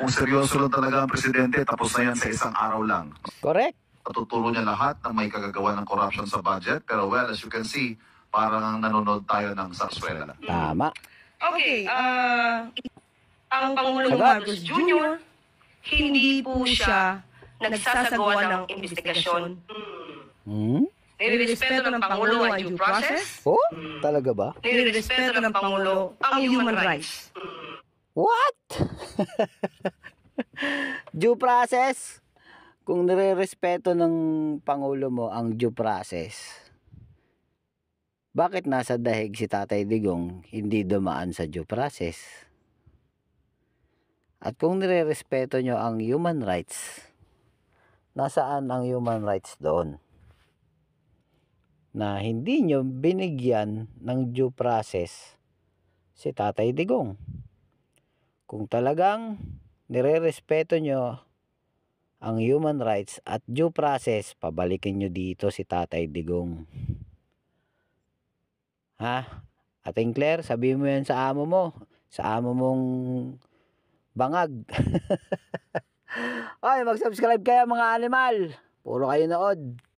Kung seryoso lang talaga ang presidente, tapos na yan sa isang araw lang. Correct. Natuturo niya lahat na may kagagawa ng corruption sa budget. Pero well, as you can see, parang nanonood tayo ng sarsuela. Tama. Okay, ang Pangulong Sagot. Marcos Jr., hindi po siya nagsasagawa ng investigasyon. Hmm? Nirerespeto ng Pangulo ang due process. Oh, talaga ba? Nirerespeto ng Pangulo ang human rights. What? Due process? Kung nire-respeto ng Pangulo mo ang due process, bakit nasa dahig si Tatay Digong hindi dumaan sa due process? At kung nire-respeto nyo ang human rights, nasaan ang human rights doon? Na hindi nyo binigyan ng due process si Tatay Digong. Kung talagang nire-respeto nyo ang human rights at due process, pabalikin nyo dito si Tatay Digong. Ha? Ating Claire, sabihin mo yan sa amo mo. Sa amo mong bangag. Ay, mag-subscribe kayo mga animal. Puro kayo nood.